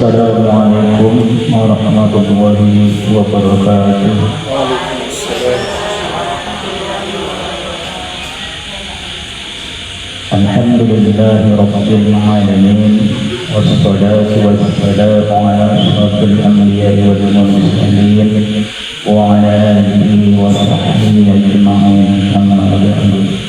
Assalamualaikum warahmatullahi wabarakatuh. Alhamdulillahi rabbil alamin, wassalatu wassalamu ala asyrafil anbiya'i wal mursalin wa ala alihi wa sahbihi ajma'in. Amma ba'du.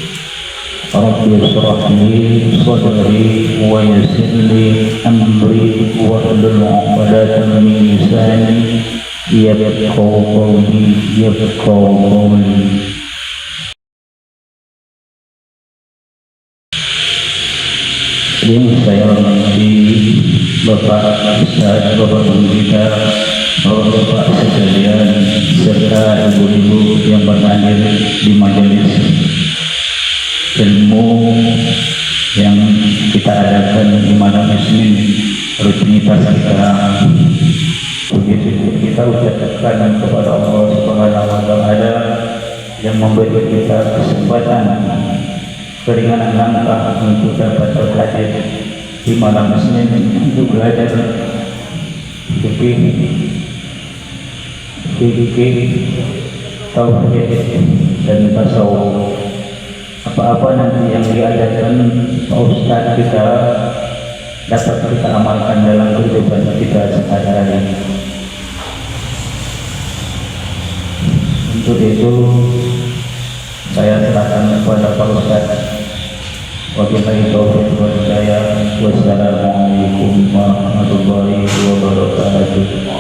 Rabbi shrah li sadri wa yassir li amri wa hlul 'uqdatam min lisani yafqahu qawli. Yang saya hormati Bapak Ustaz, Bapak Pembina, Bapak sekalian, serta ibu-ibu yang berhadir di majelis ilmu yang kita adakan di malam Isnin, rutinitas kita. Begitu kita ucapkan kepada Allah Subhanahu wa Ta'ala yang memberi kita kesempatan keringanan langkah untuk dapat berhadir di malam Isnin untuk belajar fikih tauhid dan tasawuf. Apa-apa nanti yang diajarkan Pak Ustaz kita dapat kita amalkan dalam kehidupan kita sehari-hari. Untuk itu saya serahkan kepada Pak Ustaz. Wabillahi taufiq wal hidayah. Wassalamualaikum warahmatullahi wabarakatuh.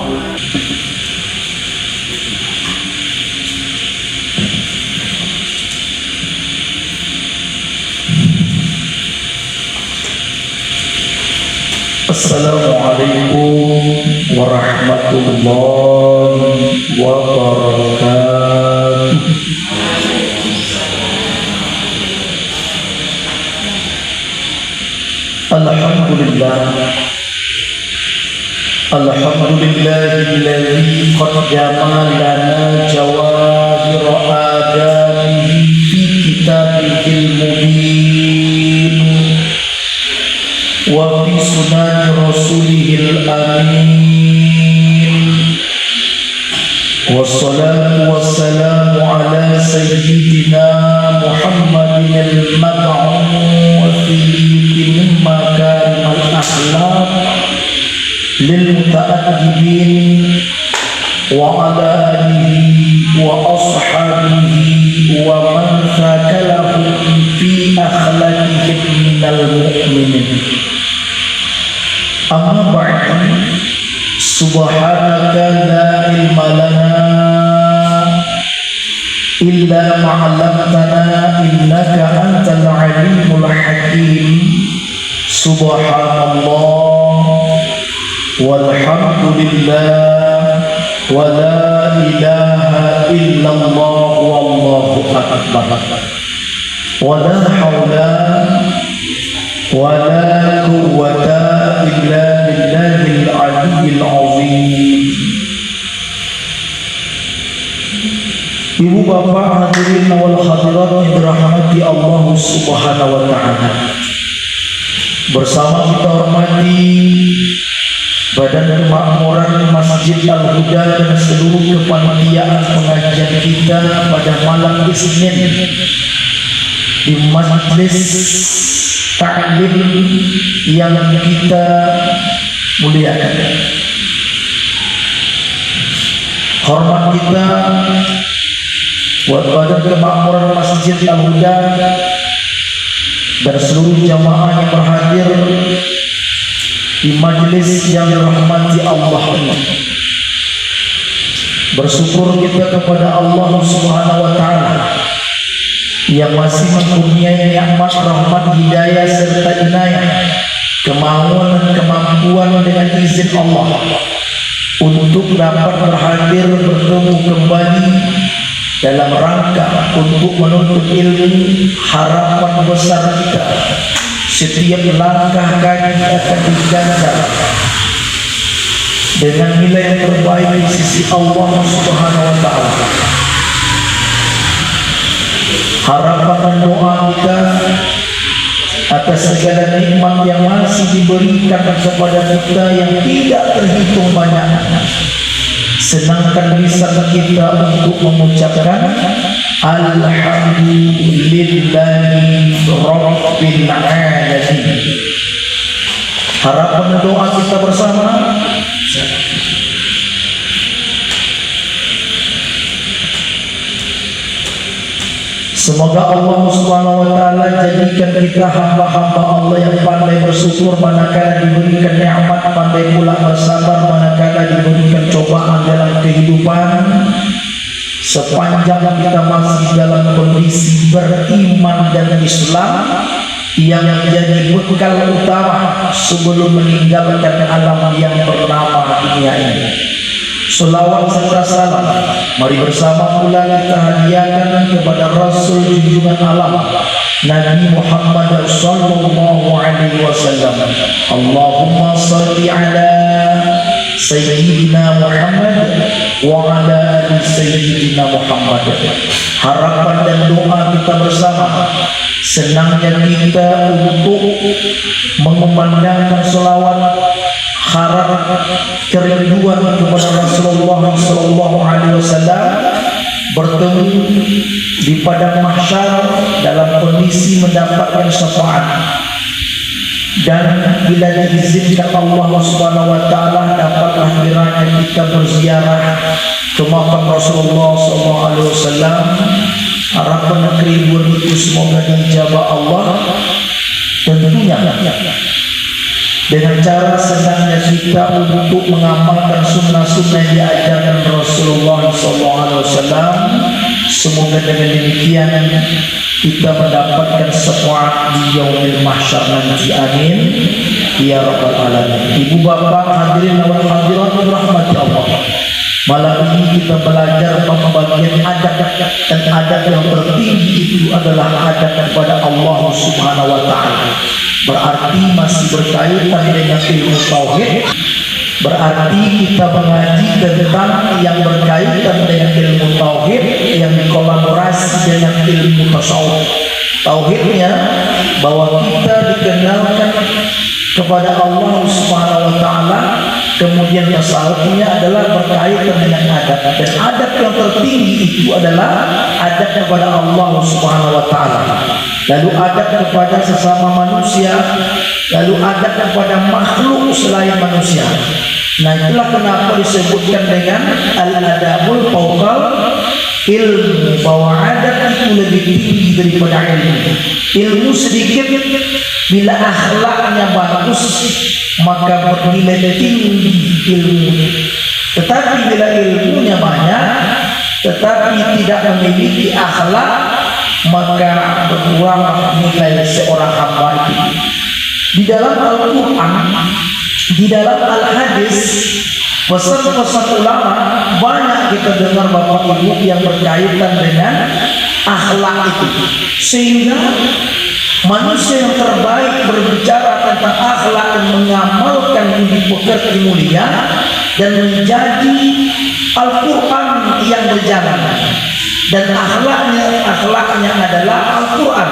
Assalamualaikum warahmatullahi wabarakatuh. Alhamdulillahilladzi qad jamalana jawahir adabihi fi kitabihil mubin wa fi sunan rasulihil amin. Wassalatu wassalamu ala sayyidina Muhammadin al-mab'uthi bi makarim al-akhlaq lil muta'addibin wa ala alihi wa ashabihi wa man thakalahum fi akhlaqihim minal mu'minin. Amma ba'du, subhanaka la ilma lana illa ma'allamtana innaka antal alimul hakim. Subhanallah walhamdulillah wa la ilaha illallah wallahu akbar wa la hawla wa la quwwata illa billahil aliyyil azim. Ibu bapak hadirin wal hadirat yang dirahmati Allah Subhanahu wa ta'ala, bersama kita hormati Badan Kemakmuran Masjid Al-Huda dan seluruh kepanitiaan pengajian kita pada malam Isnin di majlis ta'lim yang kita muliakan. Hormat kita buat Badan Kemakmuran Masjid Al-Huda dan seluruh jamaah yang berhadir di majelis yang dirahmati Allah. Bersyukur kita kepada Allah Subhanahu wa Ta'ala yang masih mempunyai nikmat, rahmat, hidayah serta inayah, kemauan dan kemampuan dengan izin Allah untuk dapat berhadir bertemu kembali dalam rangka untuk menuntut ilmu. Harapan besar kita setiap langkah kaki akan diganjar dengan nilai yang terbaik di sisi Allah Subhanahu wa Ta'ala. Harapan dan doa kita atas segala nikmat yang masih diberikan kepada kita yang tidak terhitung banyaknya. Senangkan lisan kita untuk mengucapkan Alhamdulillahi Rabbil Alamin. Harapan doa kita bersama. Semoga Allah Subhanahu wa taala jadikan kita hamba-hamba Allah yang pandai bersyukur manakala diberikan nikmat, pandai pula bersabar manakala diberikan cobaan dalam kehidupan. Sepanjang kita masih dalam kondisi beriman dan Islam yang menjadi bekal utama sebelum meninggalkan alam yang bernama dunia ini. Selawat serta salam mari bersama pula kita hadiahkan kepada Rasul junjungan alam Nabi Muhammad sallallahu alaihi wasallam. Allahumma salli ala Sayyidina Muhammad wa ala ali Sayyidina Muhammad. Harapan dan doa kita bersama, senangnya kita untuk mengumandangkan selawat, harap kerinduan kepada Rasulullah sallallahu alaihi wasallam bertemu di padang mahsyar dalam kondisi mendapatkan syafaat. Dan bila diizinkan Allah Subhanahu wa taala dapatlah kiranya kita berziarah ke makam Rasulullah sallallahu alaihi wasallam. Harapan kerinduan itu semoga dijabah Allah, tentunya dengan cara senangnya kita untuk mengamalkan sunnah-sunnah yang diajarkan Rasulullah SAW. Semoga dengan demikian kita mendapatkan syafaat di yaumil mahsyar nanti. Amin ya rabbal alamin. Ibu bapak hadirin wal hadirat rahmati Allah, malam ini kita belajar pembagian adab, dan adab yang tertinggi itu adalah adab kepada Allah Subhanahu wa taala. Berarti masih berkaitan dengan ilmu tauhid. Berarti kita mengaji tentang yang berkaitan dengan ilmu tauhid yang dikolaborasi dengan ilmu tasawuf. Tauhidnya bahwa kita dikenalkan kepada Allah Subhanahu wa taala, kemudian tasawufnya adalah berkaitan dengan adab, dan adab yang tertinggi itu adalah adab kepada Allah Subhanahu wa taala. Lalu adab kepada sesama manusia, lalu adab kepada makhluk selain manusia. Nah, itulah kenapa disebutkan dengan al-adabul fawqal ilmu, bahwa adab itu lebih tinggi daripada ilmu. Ilmu sedikit, bila akhlaknya bagus maka bernilai tinggi ilmu. Tetapi bila ilmunya banyak tetapi tidak memiliki akhlak, maka berkurang nilai seorang hamba itu. Di dalam Al-Quran, di dalam Al-Hadis, pesan-pesan ulama banyak kita dengar bapak ibu yang berkaitan dengan akhlak itu, sehingga manusia yang terbaik berbicara tentang akhlak dan mengamalkan budi pekerti mulia dan menjadi Al-Quran yang berjalan. Dan akhlaknya adalah Al-Quran.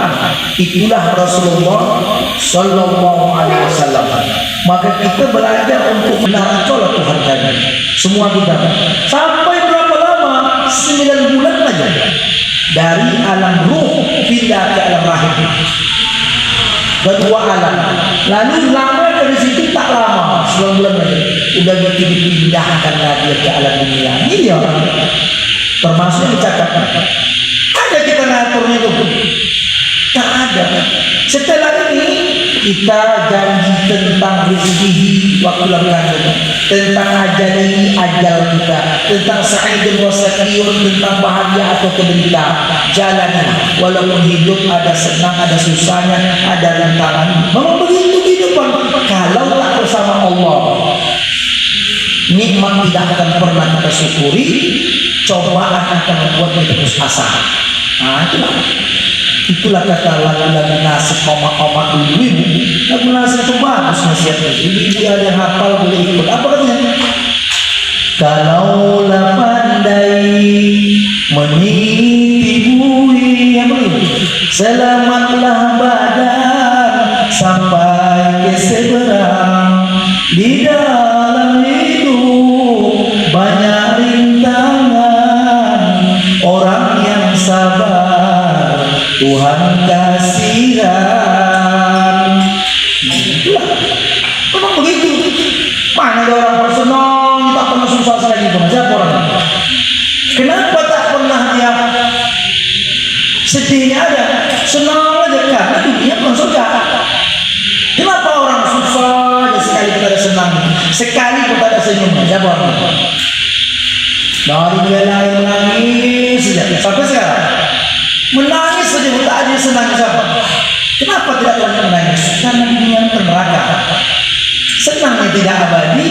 Itulah Rasulullah sallallahu alaihi wasallam. Maka kita belajar untuk menaati Tuhan kami. Semua kita sampai berapa lama? 9 bulan saja. Dari alam ruh pindah ke alam rahim. Kedua alam. Lalu lama dari situ tak lama, 9 bulan saja. Udah dipindahkan lagi ke alam dunia. Ini ya. Termasuk dikatakan ada kita ngaturnya itu? Tak ada. Setelah ini kita janji tentang rezeki waktu lalu, tentang ajal ini ajal kita, tentang sa'idun wa sakiyun, tentang bahagia atau penderita. Jalani, walaupun hidup ada senang, ada susahnya, ada rintangan. Memang begitu kehidupan. Kalau tak bersama Allah, nikmat tidak akan pernah kita syukuri. Cobaan akan membuat kita putus asa. Nah, itulah kata lagu-lagu nasib koma-koma ibu-ibu. Lagu nasib itu bagus nasihatnya. Ibu-ibu ada yang hafal boleh ikut. Apa katanya? Kalaulah pandai meniti bui, selamatlah badan Tuhan kasihan. Memang begitu. Mana ada orang bersenang tak pernah susah sekali pun. Siapa orang? Kenapa tak pernah dia sedihnya ada? Senang aja karena dunia bukan surga. Kenapa orang susah aja sekali kita ada senang, sekali kita ada senyum? Siapa orang? Dari dia lain menangis saja sampai sekarang. Menangis saja tak ada senang siapa? Kenapa tidak pernah menangis? Karena dunia neraka. Senangnya tidak abadi,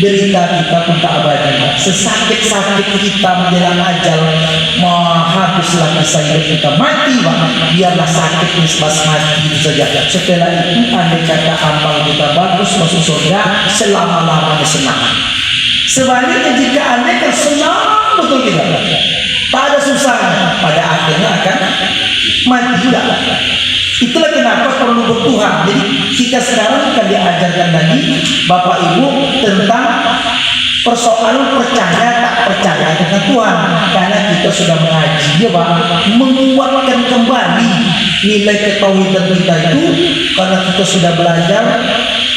derita kita pun tak abadi. Sesakit-sakit kita menjelang ajal, habislah kisah hidup kita, mati biarlah sakit nisbas mati itu saja. Setelah itu andai kata amal kita bagus masuk surga, selama-lamanya senang. Sebaliknya jika andai kata senang betul kita, tak ada susahnya, pada akhirnya akan mati juga. Itulah kenapa perlu bertuhan. Jadi kita sekarang akan diajarkan lagi Bapak Ibu tentang persoalan percaya tak percaya dengan Tuhan. Karena kita sudah mengaji ya Pak, menguatkan kembali nilai ketauhidan kita itu. Karena kita sudah belajar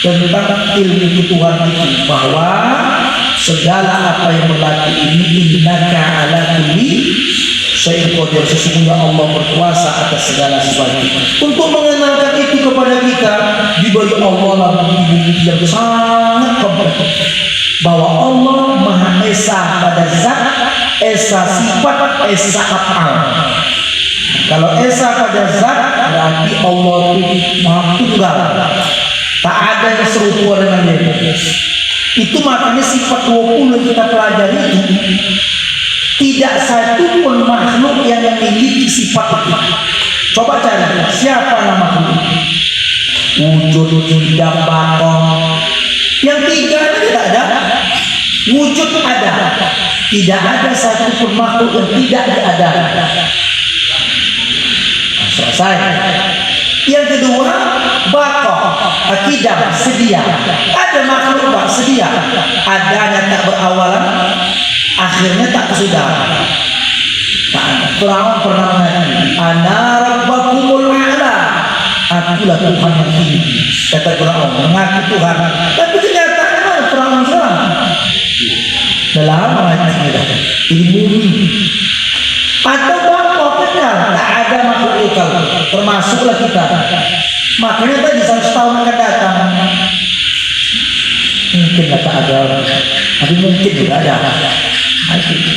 tentang ilmu ketuhanan itu, bahwa segala apa yang berlaku ini innaka ala kulli syai'in qadir, sesungguhnya Allah berkuasa atas segala sesuatu. Untuk mengenalkan itu kepada kita, diberi Allah lah bukti yang sangat komplit bahwa Allah Maha Esa pada zat, Esa sifat, Esa af'al. Kalau Esa pada zat berarti Allah itu Maha Tunggal, tak ada yang serupa dengan dia. Itu makanya sifat 20 yang kita pelajari itu tidak satu pun makhluk yang memiliki sifat itu. Coba cari siapa nama makhluk wujud, tidak bakong. Yang tiga itu tidak ada. Wujud ada, tidak ada satu pun makhluk yang tidak ada. Selesai. Yang kedua, bakong, akidah, sedia. Ada makhluk bak sedia, adanya tak berawalan, akhirnya tak sudah. Firaun pernah mengatakan, "Ana rabbakumul a'la." Akulah Tuhan yang tinggi. Kata Firaun, mengaku Tuhan. Tapi kenyataannya Firaun seorang. Dalam ayat ini atau bakal kekal, tak ada makhluk kekal, termasuklah kita. Makanya tadi 100 tahun akan datang, mungkin tak ada, tapi mungkin juga ada.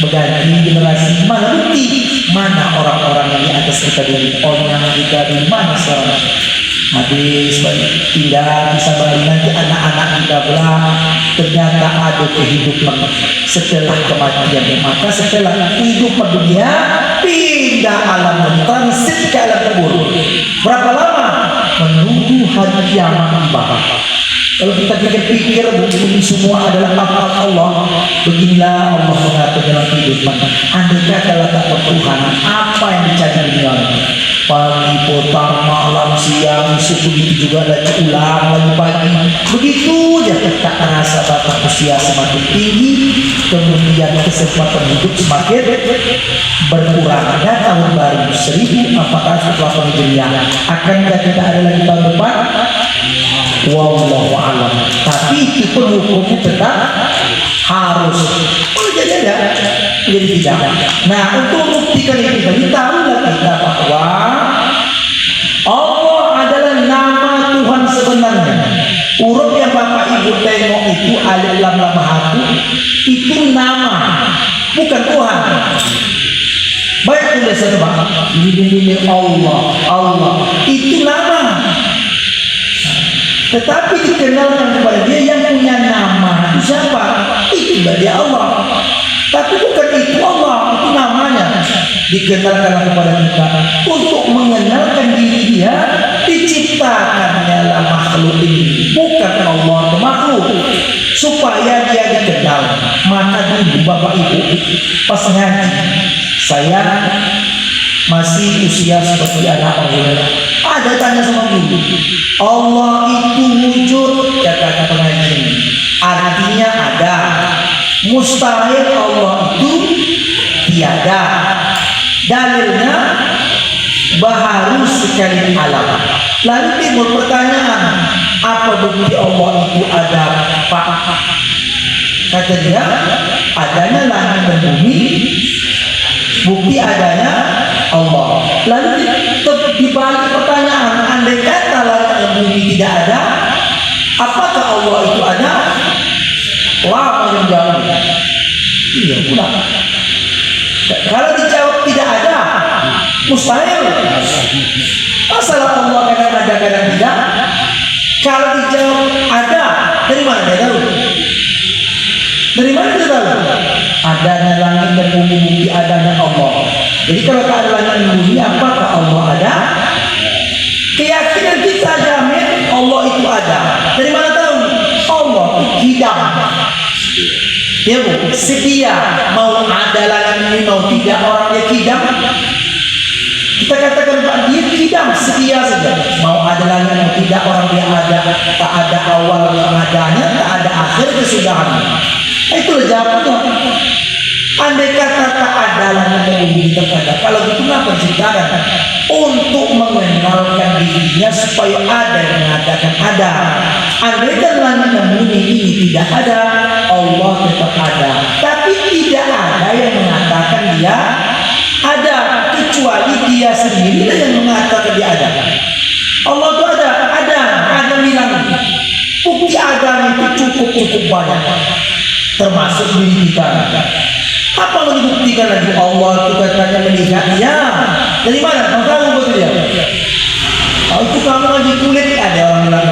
Berganti generasi, mana bukti, mana orang-orang yang di atas kita dulu, orang yang kita di mana sekarang? Habis tidak bisa balik nanti anak-anak kita pula ternyata ada kehidupan setelah kematian. Maka setelah kehidupan dunia pindah alam transit ke alam kubur. Berapa lama? Menunggu hari kiamat tiba. Kalau kita pikir-pikir bumi semua adalah amal Allah, beginilah Allah mengatur dalam kehidupan. Andai kata tak Tuhan, apa yang dicari dunia? Pagi, petang, malam, siang, begitu juga lagi ulang lagi pagi. Begitu aja tak terasa batas usia semakin tinggi, kemudian kesempatan hidup semakin berkurang. Ada tahun baru 1000, apakah setelah penghijriah akankah tidak ada lagi tahun depan? Wallahu a'lam. Tapi itu pun hukumnya tetap harus. Oh jadi ada, jadi tidak. Nah untuk membuktikan itu kita tahulah kita bahwa Allah adalah nama Tuhan sebenarnya. Huruf yang Bapak Ibu tengok itu alif lam lam ha itu nama, bukan Tuhan. Baik tulisan Bapak, ini Allah itu nama. Tetapi dikenalkan kepada dia yang punya nama itu siapa? Itu dia Allah. Tapi bukan itu Allah, itu namanya. Dikenalkan kepada kita untuk mengenalkan diri dia, diciptakannya lah makhluk ini, bukan Allah atau makhluk, supaya dia dikenal. Maka dulu Bapak Ibu pas ngaji, saya masih usia seperti anak orang. Ada tanya sama guru, Allah itu wujud, kata pengaji. Artinya ada. Mustahil Allah itu tiada. Dalilnya baharu sekali alam. Lalu timbul pertanyaan, apa bukti Allah itu ada, Pak? Kata dia, adanya langit dan bumi, bukti adanya Allah. Lalu dibalik pertanyaan, andai kata langit dan bumi tidak ada, apakah Allah itu ada? Lama yang jawab. Iya, udah. Kalau dijawab tidak ada, mustahil. Masalah Allah kadang ada, kadang tidak. Kalau dijawab ada, dari mana dia tahu? Dari mana dia tahu? Adanya langit dan bumi, bukti adanya Allah. Jadi kalau tak ada langit dan bumi, apakah Allah ada? Keyakinan kita jamin Allah itu ada. Dari mana tahu? Allah hidam. Ya bu, sedia mau ada langit ini mau tidak, orang dia kidam. Kita katakan Pak, dia kidam, sedia saja. Mau ada langit mau tidak, orang dia ada. Tak ada awal yang adanya, tak ada akhir kesudahannya. Itulah jawabannya. Andai kata tak ada langit yang kita ada, kalau gitu kenapa diciptakan? Untuk mengenalkan dirinya supaya ada yang mengatakan ada. Andai kan langit dan bumi ini tidak ada, Allah tetap ada. Tapi tidak ada yang mengatakan dia ada, kecuali dia sendiri yang mengatakan dia ada. Allah itu ada bilang bukti agama itu cukup banyak, termasuk diri kita. Apa mau dibuktikan lagi? Allah itu katanya melihat dia. Dari mana? Kamu tahu betul dia? Oh, itu kamu lagi kulit, ada orang bilang.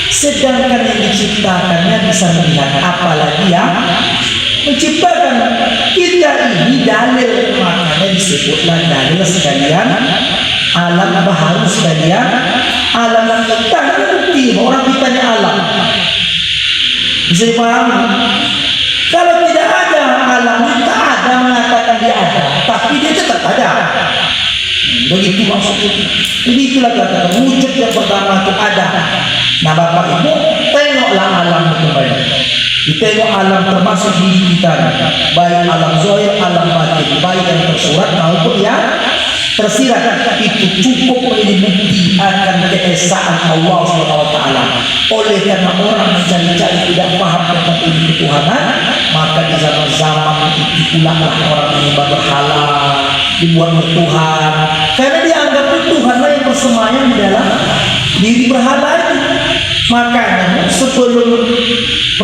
Sedangkan yang diciptakannya bisa melihat, apalagi yang menciptakan. Kita ini dalil, makanya disebutlah dalil sekalian alam baharu sekalian alam yang kita bukti orang kita ini alam. Bisa dipahami? Kalau tidak ada alam, tak ada mengatakan dia ada, tapi dia tetap ada. Begitu maksudnya. Jadi itulah kata wujud yang pertama itu ada. Nah Bapak Ibu, tengoklah alam itu baik. Ditengok alam termasuk diri kita, baik alam zahir, alam batin, baik yang tersurat maupun yang tersirat. Itu cukup menjadi bukti akan keesaan Allah SWT. Oleh karena orang mencari-cari tidak paham tentang ilmu ketuhanan, maka di zaman-zaman itu pula orang menyembah berhala, dibuat bertuhan, karena dianggap Tuhanlah yang bersemayam di dalam diri berhala itu. Makanya sebelum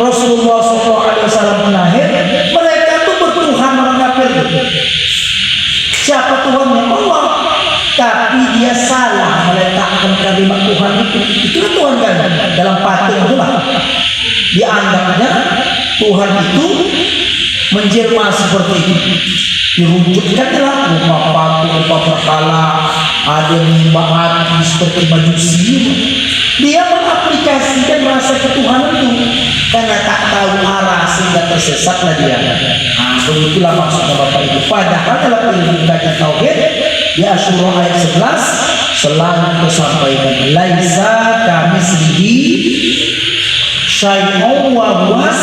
Rasulullah SAW lahir, mereka itu bertuhan, orang kafir. Siapa Tuhannya? Allah. Tapi dia salah meletakkan kalimat Tuhan itu. Itu Tuhan kan dalam patung itulah. Dianggapnya Tuhan itu menjelma seperti itu. Dirujukkanlah rupa patung, rupa berhala, ada yang menyembah mati seperti majusi. Dia mengaplikasikan rasa ketuhanan itu karena tak tahu arah sehingga tersesatlah dia. Nah, begitulah maksudnya Bapak Ibu. Padahal dalam ilmu kajian tauhid di Asyura ayat 11 selalu disampaikan laisa kamitslihi syai'un wa huwas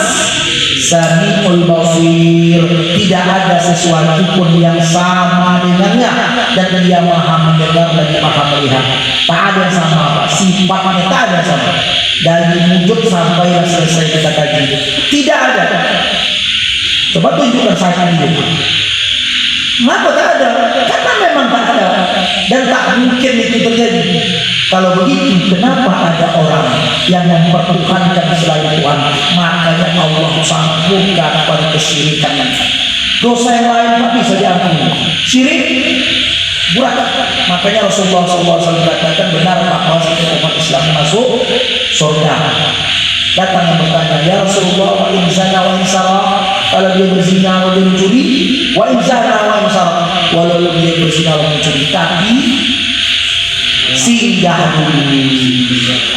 samiul basir. Tidak ada sesuatu pun yang sama dengannya dan dia maha mendengar dan maha melihat. Tak ada yang sama, Pak. Sifatnya tak ada yang sama. Dari wujud sampai selesai kita kaji, tidak ada. Coba tunjukkan saya ini. Kenapa tak ada? Karena memang tak ada dan tak mungkin itu terjadi. Kalau begitu, kenapa ada orang yang mempertuhankan selain Tuhan? Makanya Allah sambungkan pada kesyirikan. Dosa yang lain tak bisa diampuni. Syirik berat. Makanya Rasulullah SAW katakan benar bahwa umat Islam masuk surga. Datang yang bertanya, ya Rasulullah, wa in zana wa in saraq, kalau dia berzina atau dia mencuri, wa in zana wa in saraq, walau dia berzina atau mencuri, tapi singgah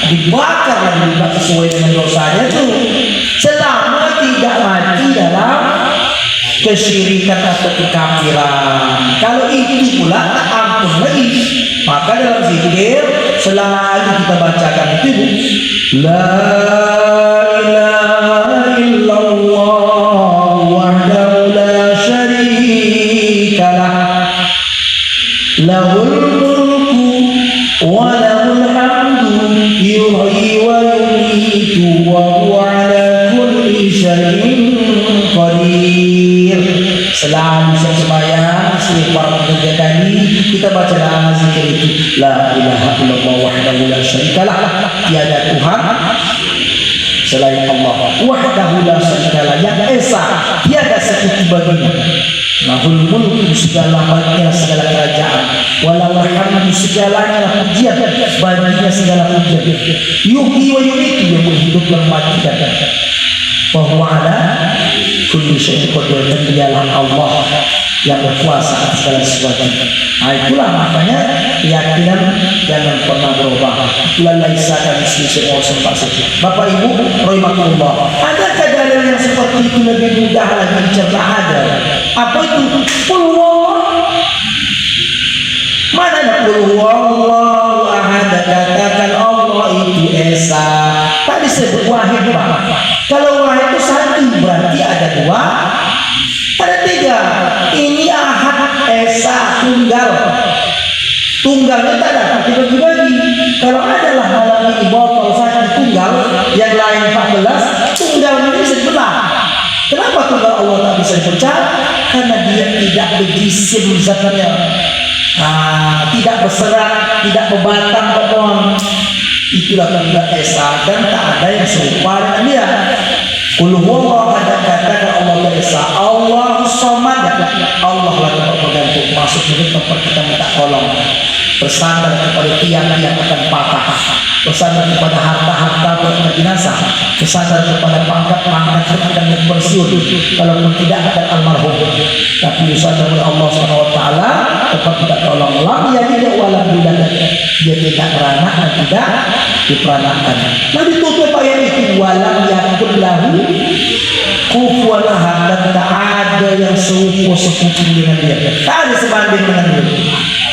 dibakar dan dibakar sesuai dengan dosanya itu selama tidak mati dalam kesyirikan atau kekafiran. Kalau itu pula tak ampun lagi. Maka dalam zikir selalu kita bacakan itu la ilaha illallah wahdahu la syarika lah lahul mulku Selalu sembahyang selepas tiga kali kita baca zikir itu, la ilaha illallah wahdahu la syarikalah, tiada Tuhan selain Allah, wahdahu la syarikalah, yang esa tiada sekutu baginya, lahul mulku segala bagian segala kerajaan, walal hamdu segalanya pujian baginya segala pujian, yuhyi wa yumiitu yang menghidup dan mematikan, bahwa ada kulli syai'in qadir, dan dialah Allah yang berkuasa atas segala sesuatu. Nah, itulah makanya keyakinan jangan pernah berubah. Itulah laisa kamitslihi syai'un sempat saja. Bapak Ibu rahimakumullah, adakah dalil yang seperti itu lebih mudah lagi dicerna? Ada. Apa itu? Qul huwallahu. Mana ada qul huwallahu ahad? Katakan Allah itu esa. Tak disebut wahid, Pak. Kalau wahid itu satu, berarti ada dua, ada tiga. Ini ahad, esa, tunggal. Tunggalnya tak dapat dibagi-bagi. Kalau adalah malam ini botol satu tunggal, yang lain 14, tunggal ini bisa dibelah. Kenapa tunggal Allah tak bisa dipecah? Karena dia tidak berjisim zatnya, tidak berserat, tidak berbatang pohon. Itulah tunggal esa, dan tak ada yang serupa dengan dia. Qul huwallahu ahad, katakan Allah esa, Allahus samad, Allah lah tempat bergantung, masuk ke tempat kita minta tolong, bersandar kepada tiang-tiang akan patah, bersandar kepada harta-harta yang binasa, bersandar kepada pangkat-pangkat yang akan berpensiun, kalaupun tidak akan almarhum, tapi bersandar kepada Allah SWT tempat kita tolong. Lam yalid walam yulad, dia tidak beranak dan tidak diperanakkan. Nah, ditutup ayat itu, walam yakul lahu kufuwan ahad, dan tak ada yang serupa dengan dia, tak ada sebanding dengan dia.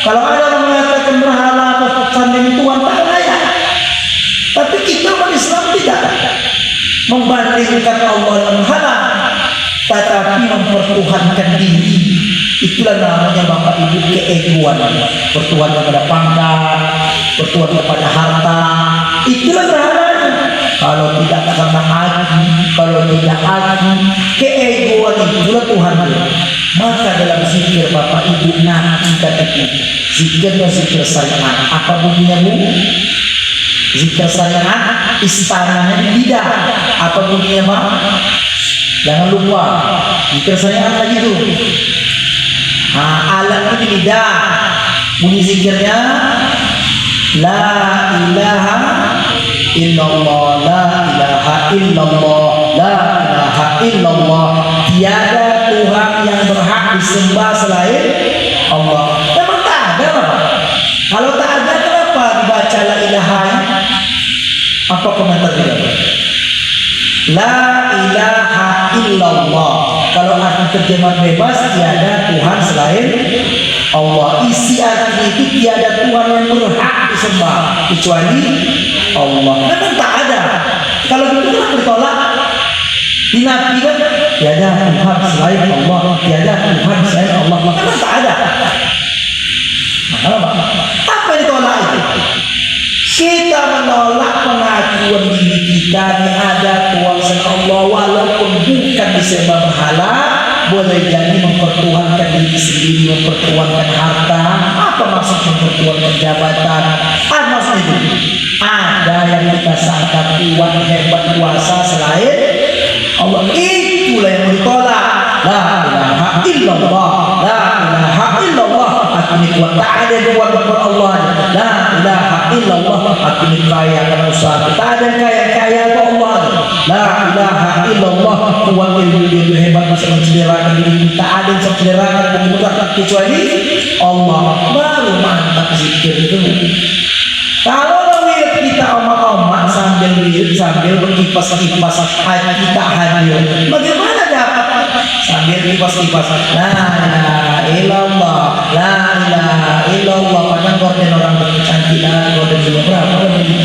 Kalau ada orang mengatakan berhala atau sanding Tuhan, tak layak. Tapi kita umat Islam tidak membandingkan Allah dengan berhala, tetapi mempertuhankan diri. Itulah namanya Bapak Ibu keegoan, bertuhan kepada pangkat, bertuhan kepada harta. Itulah berhala. Kalau tidak karena haji, kalau tidak haji, keegoan itulah Tuhan. Maka dalam zikir Bapak Ibu nanti katakan zikirnya zikir syariat. Apa bunyinya Bu? Zikir syariat istananya di lidah. Apa bunyinya Pak? Jangan lupa zikir syariat lagi tuh. Alatnya di lidah. Bunyi zikirnya la ilaha illallah, la ilaha illallah, la ilaha illallah. Tiada Tuhan yang berhak disembah selain Allah. Memang tak ada, Pak. Kalau tak ada, kenapa dibaca la ilaha? Apa komentar dia? La ilaha illallah. Kalau arti terjemahan bebas, tiada Tuhan selain Allah. Isi arti itu tiada Tuhan yang berhak disembah kecuali Allah. Memang tak ada. Kalau begitu kan bertolak, dinafikan, tiada Tuhan selain Allah, tiada Tuhan selain Allah. Memang tak ada. Apa yang ditolak itu? Kita menolak pengakuan diri kita ini ada Tuhan selain Allah, walaupun bukan disembah berhala. Boleh jadi mempertuhankan diri sendiri, mempertuhankan harta. Apa maksud mempertuhankan jabatan? Apa maksud itu? Ada yang kita sangka kuat, hebat, kuasa selain Allah. Itulah yang ditolak. La ilaha illallah, la ilaha illallah. Aku ini kuat, tak ada yang kuat kepada Allah. La ilaha illallah. Aku ini kaya karena usaha, tak ada yang kaya kepada Allah. La ilaha illallah. Kuat ilmu hebat, bisa mencelerakan diri, tak ada yang mencelerakan kecuali Allah. Baru mantap zikir itu. Kalau kita omak-omak sambil wirid, sambil berkipas-kipas, hati kita hadir, bagaimana dapat sambil kipas-kipas la ilaha illallah, la ilaha illallah. Padahal gorden orang bercantik, gorden punya berapa?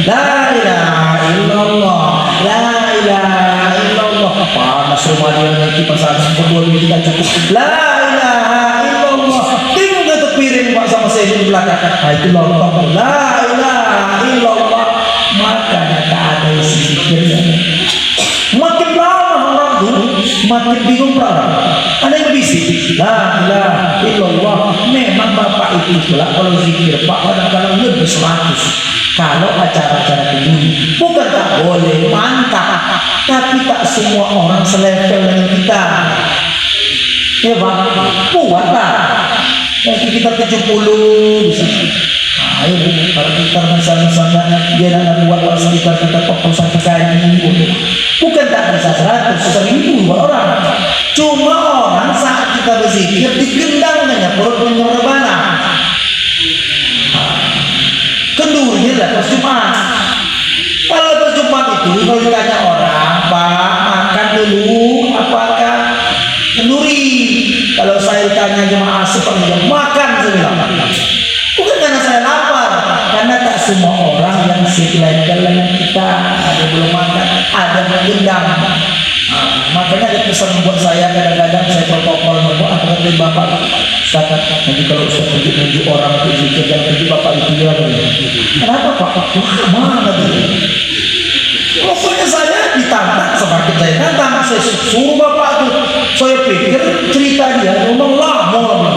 La ilaha illallah, la ilaha illallah. Panas rumah dia dengan kipas atas berdua kita cukup. La ilaha illallah. Tinggal terpiring Pak sama saya di belakang. Nah itu lontong. La ilaha illallah. Maka tak ada isi zikirnya. Makin lama orang itu makin bingung orang. Ada yang bisik, la ilaha illallah. Memang bapak itu pula kalau zikir pak kadang-kadang lebih 100. Kalau acara-acara begini, bukan tak boleh, mantap, tapi tak semua orang selevel dengan kita. Ya pak, buatlah. Nanti kita 70 bisa. Ayo kalau kita misalnya dia nak buat sekitar kita 41 kali, bukan tak bisa 100, 1000 orang. Cuma orang saat kita berzikir digendangnya perutnya rebana. Kendurinya lah pas Jumat. Kalau pas Jumat itu kalau ditanya orang, Pak makan dulu apakah kenduri? Kalau saya tanya jemaah seperti makan saya bilang. Bukan karena saya lapar, karena tak semua orang yang selevel dengan kita. Ada belum makan, ada mengundang. Makanya ada pesan buat saya kadang-kadang saya protokol membuat apa kata bapak kata nanti kalau saya pergi orang itu zikir dan pergi bapak itu bilang kenapa pak? Mana dia? Pokoknya saya ditantang semakin saya tantang saya suruh bapak itu saya pikir cerita dia ngomong lama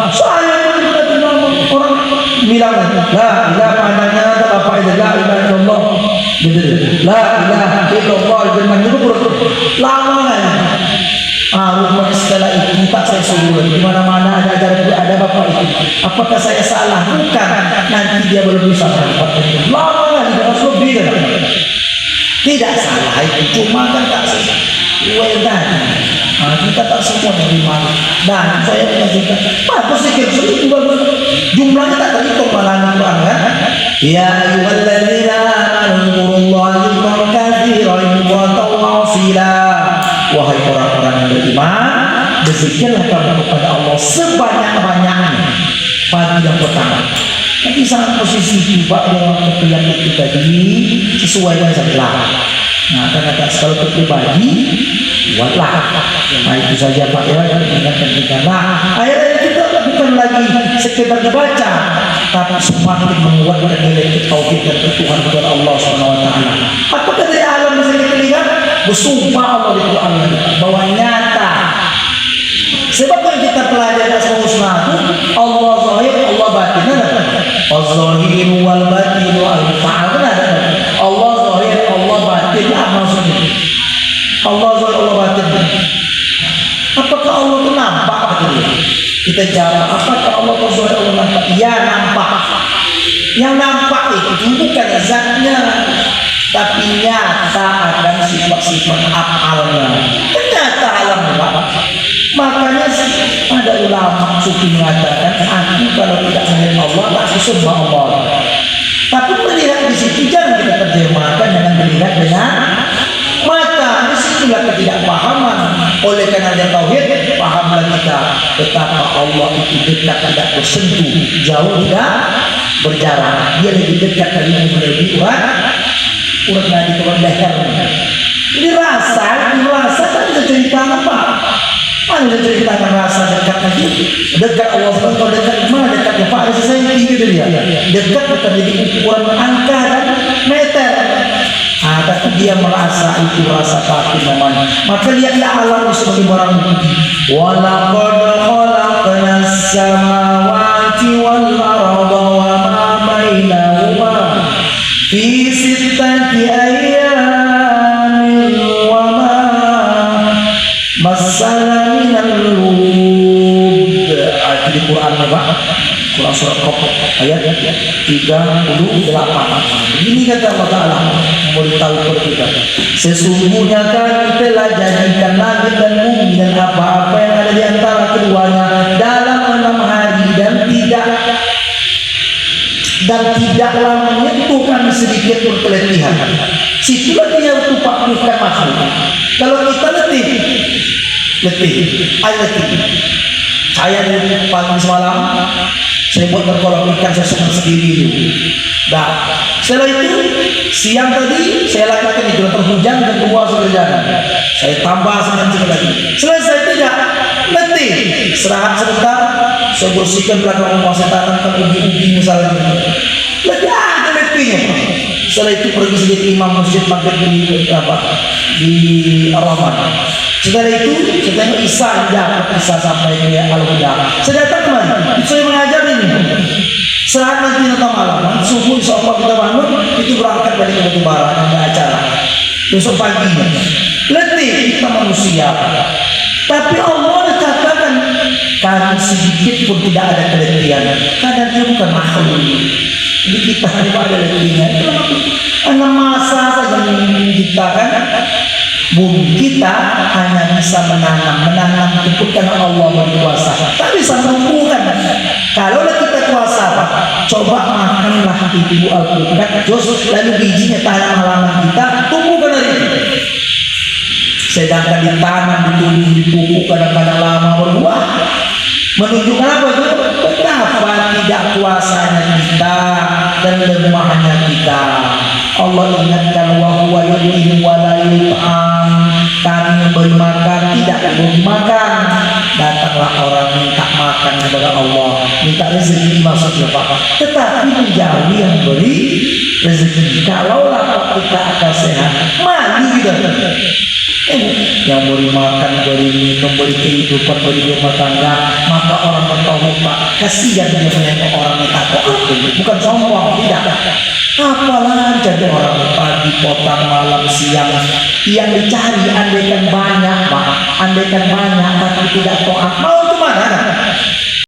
saya orang bilang la maknanya apa itu la ilaha illallah la ilaha illallah dengan itu lama kan rupanya setelah itu tak saya suruh di mana-mana ada bapak itu apakah saya salah bukan nanti dia belum bisa lama kan harus lebih kan tidak salah itu cuma kan tak salah kita tak semua terima dan saya mengajukan apa sikit itu jumlahnya tak terhitung malah kan ya ayyuhalladzina amanu dzikran katsiran wa tawasila wahai orang-orang yang beriman berzikirlah kamu kepada Allah sebanyak-banyaknya pagi dan petang. Nanti sangat posisi juga dalam kepentingan kita ini sesuai dengan sebelah. Nah, karena kalau pribadi buatlah. Nah itu saja Pak ya ingatkan kita. Nah akhirnya kita bukan lagi sekedar dibaca, tapi semakin menguatkan nilai tauhid dan Tuhan kepada Allah Subhanahu Wa Taala. Apakah dari alam bisa kita lihat? Bersumpah Allah di Quran bahwa nyata. Sebab yang kita pelajari asal husna Allah zahir, Allah batin. Az-zahir wal batin al-fa'al. Allah zahir, Allah batin. Apa maksudnya? Allah zahir, Allah batin. Apakah Allah itu nampak? Kita jawab, apakah Allah itu zahir, Allah nampak? Ya nampak. Yang nampak itu bukan zatnya, tapi nyata akan sifat-sifat afalnya. Ternyata alam Pak. Makanya ada ulama sufi mengatakan, aku kalau tidak melihat Allah tak sesembah Allah. Tapi melihat di situ jangan kita terjemahkan dengan melihat dengan mata. Disitulah ketidakpahaman. Oleh karena ada tauhid, pahamlah kita betapa Allah itu dekat, tidak bersentuh, jauh tidak berjarak. Dia lebih dekat dari lebih urat nadi turun leher. Dirasa tak bisa cerita apa. Mana bisa ceritakan rasa dekat lagi? Dekat Allah SWT, dekat mana dekatnya Pak? Rasa saya tinggi dia. Dekat bukan jadi ukuran angka dan meter. Tapi dia merasa itu rasa batin namanya. Maka lihatlah alam sebagai barang bukti. Walaqad khalaqnas samawati wal arda wa ma bainahuma fi sittati ayyamin wa ma massana minal lughub. Di Quran Pak. Quran surat Qaf ayat 38. Ini kata Allah Ta'ala memberitahu kepada kita, sesungguhnya kami telah jadikan langit dan bumi dan apa-apa yang ada di antara keduanya dalam 6 hari dan tidaklah menyentuh kami sedikit pun keletihan. Situlah dia untuk paklukan makhluk. Kalau kita letih, saya di pagi semalam saya buat berkolam ikan, saya senang sendiri itu. Nah, setelah itu siang tadi saya lakukan itu terhujan dan kedua sekerjaan. Saya tambah sedikit lagi. Selesai tidak letih, istirahat sebentar. Saya bersihkan belakang rumah, saya tanamkan ubi-ubi misalnya. Letih ada letihnya. Setelah itu pergi sebagai imam masjid maghrib di Ramadan. Setelah itu setelah Isya Isya sampai ke Al-Huda. Saya datang kemari, saya mengajar ini. Saat nanti malam, subuh insya Allah kita bangun, itu berangkat dari Batu Bara ada acara. Besok paginya, letih kita manusia. Tapi Allah katakan kami sedikit pun tidak ada keletihan. Karena dia bukan makhluk. Jadi kita hanya ada letihnya. Karena masa saja yang menciptakan. Bumi kita hanya bisa menanam itu karena Allah berkuasa. Tak bisa menumbuhkan. Kalau kita kuasa, coba makanlah ibu alpukat, lalu bijinya tanam halaman kita, tumbuhkan dari itu. Sedangkan ditanam, ditumbuh, dipupuk kadang-kadang lama berbuah. Menunjukkan apa itu? Betapa tidak kuasanya kita dan lemahnya kita. Allah ingatkan wa huwa yuhyi wa la yut'am. Kami memberi makan, tidak memberi makan. Datanglah orang minta makan kepada Allah, minta rezeki maksudnya Pak. Tetapi menjauhi yang beri rezeki. Kalaulah kita akan sehat, malu kita. Yang beri makan, beri minum, beri kehidupan, beri rumah tangga, maka orang bertauhid Pak, kasihan dia menengok orang yang takut aku. Bukan sombong, tidak. Apalah jadi orang pagi, petang, malam, siang yang dicari andaikan banyak Pak, andaikan banyak tapi tidak taat, mau kemana?